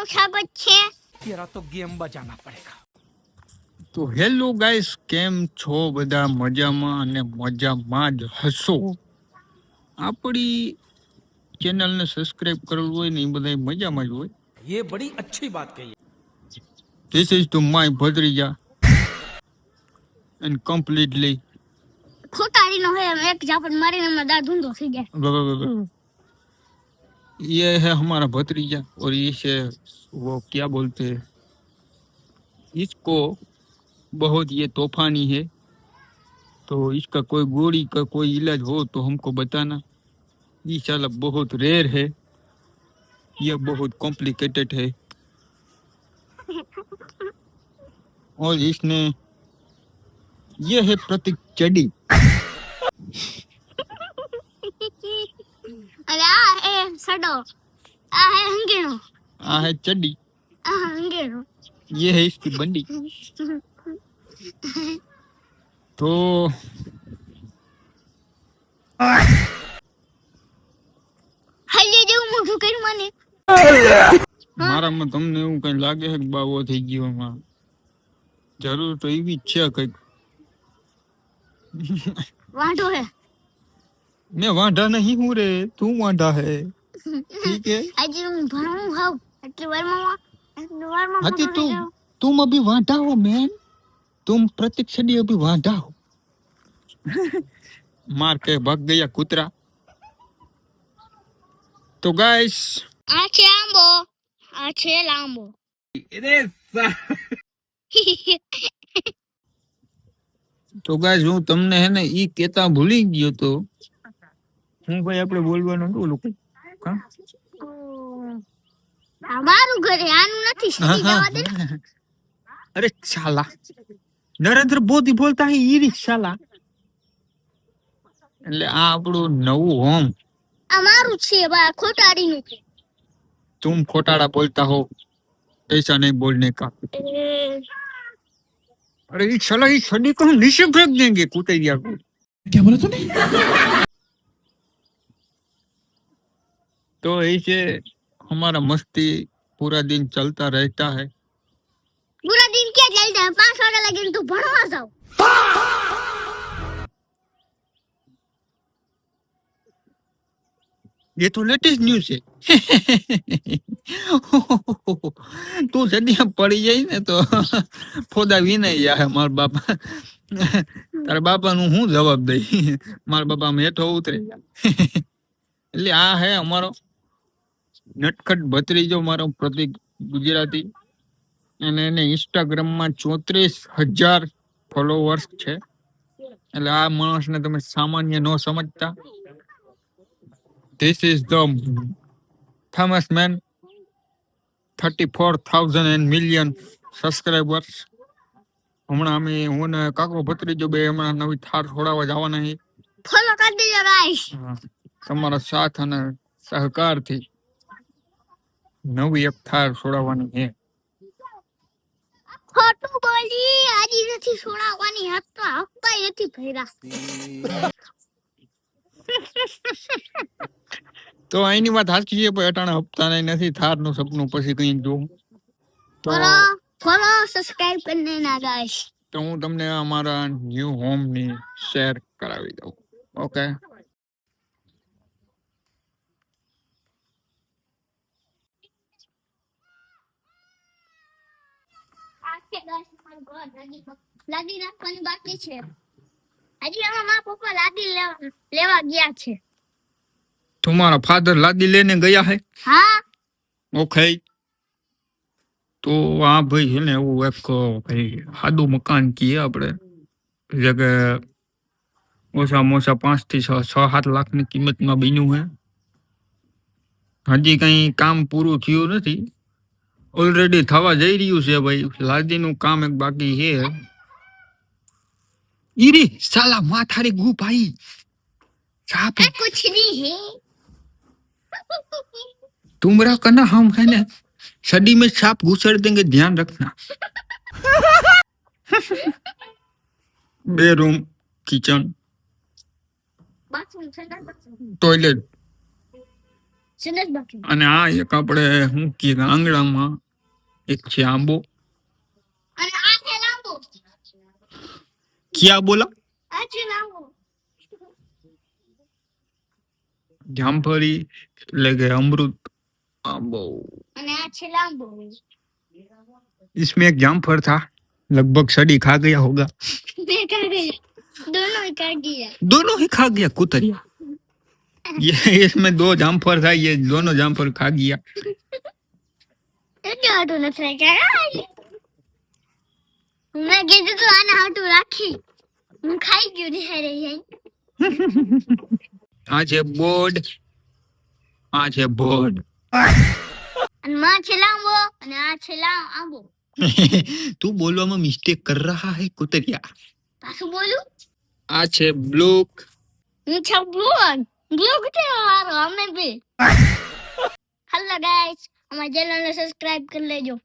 તમારું સ્વાગત છે. तेरा तो गेम बजाना पड़ेगा. તો હેલો ગાઈસ, કેમ છો બધા? મજામાં અને મજામાં જ હશો. આપણી ચેનલને સબસ્ક્રાઇબ કરવું હોય ને એ બધા મજામાં જ હોય. ये बड़ी अच्छी बात कही. ધીસ ઇઝ ટુ માય ભત્રીજા એન્ડ કમ્પ્લીટલી ખોટાડીનો હે એક જાપન મારીને હમણાં દાળ ધૂંધો થઈ ગયા. ये है हमारा भतीजा और इसे वो क्या बोलते हैं, इसको बहुत ये तूफानी है, तो इसका कोई गोली का कोई इलाज हो तो हमको बताना. ये साला बहुत रेयर है, ये बहुत कॉम्प्लिकेटेड है. और इसने ये है प्रतीक चडी. અરે આ એ સડો, આ હે હંગેણો, आ है चडी, આ હંગેણો. ये है इसकी बंडी. तो હાલે જેવું મોઢું કર્યું મને. મારામાં તમને એવું કઈ લાગે છે કે બાવો થઈ ગયો? એમાં જરૂર તો એવી જ છે કઈક. વાંઢો હે. मैं वांढा नहीं हूँ रे, तू वांढा है. ठीक है. આજે હું ભણું હાવ એટલી વારમાં अति तुम अभी वांढा हो मैन, तुम प्रतीक छड़ी अभी वांढा हो. मार के भाग गया कुतरा. तो गाइस, આ છે આંબો, આ છે લાંબો. તો ગાઈસ હું તમને હે ને ઈ કેતા ભૂલી ગયો તો હું ભાઈ આપણે બોલવાનું હતું ઓલું કઈ. હા? આ મારું ઘર હે, આનું નથી. સીધી જવા દે ને. अरे साला, नरेंद्र मोदी बोलता है ईरी साला. એટલે આ આપણું નવું હોમ. આ મારું છે બા, ખોટાડીનું છે. तुम खोटाड़ा बोलता हो, ऐसा नहीं बोलने का. अरे ये साला ये छड़ी को हम नीचे फेंक देंगे कुतैया को. क्या बोला तूने? तो ऐसे हमारा मस्ती पूरा दिन चलता रहता है. પૂરા દિન ક્યાં ચાલતા હે? 5 વાગ્યા લગીને તું ભણવા જાવ. ये तो लेटेस्ट न्यूज है. तू सदिया पड़ी जाए ने तो फोदा विनय जा है मार बापा. तारा बापा नु हूँ जवाब दई. मार बापा में हेठो उतरे जा. એટલે આ હે અમારો નટખટ ભત્રીજો, મારો પ્રતીક ગુજરાતી. અને એને ઇન્સ્ટાગ્રામમાં 34,000 ફોલોવર્સ છે. એટલે આ માણસને તમે સામાન્ય ન સમજતા. This is the famous man, 34,000 and million subscribers. હમણાં અમે હું ને કાકો ભત્રીજો બે હમણાં નવી થાર છોડાવવા જવાના છે. ફોલો કરી દેજો ગાઈસ. તમારા સાથ અને સહકારથી નવી એક થાર છોડાવવાની છે. ખોટું બોલી, આજી નથી છોડાવવાની. હપ્તા નથી ભર્યા. તો એની વાત સાચી છે, પણ અટાણે હપ્તા નથી. થારનું સપનું પછી કઈ જોઉં તો ફોલો સબસ્ક્રાઇબ કરને ના ગાઈસ. તો હું તમને અમારા ન્યુ હોમ ની શેર કરાવી દઉં. ઓકે. આ છે ગાઈસ મારું ઘર. લાદી નાખવાની બાકી છે. હજી આમાં મારા પપ્પા લાદી લેવા ગયા છે. तुम्हारा फादर लादी लेने गया है? હા. ओके. तो हाँ भाई है ने वो एक भाई सादू मकान किए આપણે जगह ઓછામાં ઓછા 5 થી 6-7 લાખની કિંમતમાં બન્યું છે. હજી કઈ કામ પૂરું થયું નથી. ઓલરેડી થવા જઈ રહ્યું છે ભાઈ. લાદીનું કામ એક બાકી છે. ઈરી સાલા માથારી ગુ ભાઈ સાપ આ कुछ नहीं है. तुमरा करना हम है ना सदी में सांप घुसड़ देंगे, ध्यान रखना. बेडरूम, किचन, बाथरूम, संडास, बाथरूम. टॉयलेट સુરેશ બાકી અને આ એક આપણે શું કહીએ કે આંગળામાં એક છે આંબો. અને આ છે લાંબો ક્યાં બોલા? આ છે લાંબો જામફળી એટલે કે અમૃત आंबो. અને આ છે લાંબો इसमें एक जामफल था, लगभग सड़ी खा गया होगा. मैं खा गया दोनों ही खा गया दोनों ही खा गया कुतरिया. ये इसमें दो जामफल था, ये दोनों जामफल खा गया. એટલે હાટું નથી રાખ્યા મેં કીધું તું આને હાટું રાખી હું ખાઈ ગયું ને હેરે આ છે બોર્ડ, આ છે બોર્ડ. અને માં છે લાંબો અને આ છે આંબો તું બોલવામાં મિસ્ટેક કર રહા હે कुतरिया. પાછું બોલું આ છે બ્લોક. હું છે બ્લોગ છે મારો અમે બી હેલો ગાઈસ અમારા ચેનલને સબસ્ક્રાઇબ કરી લેજો.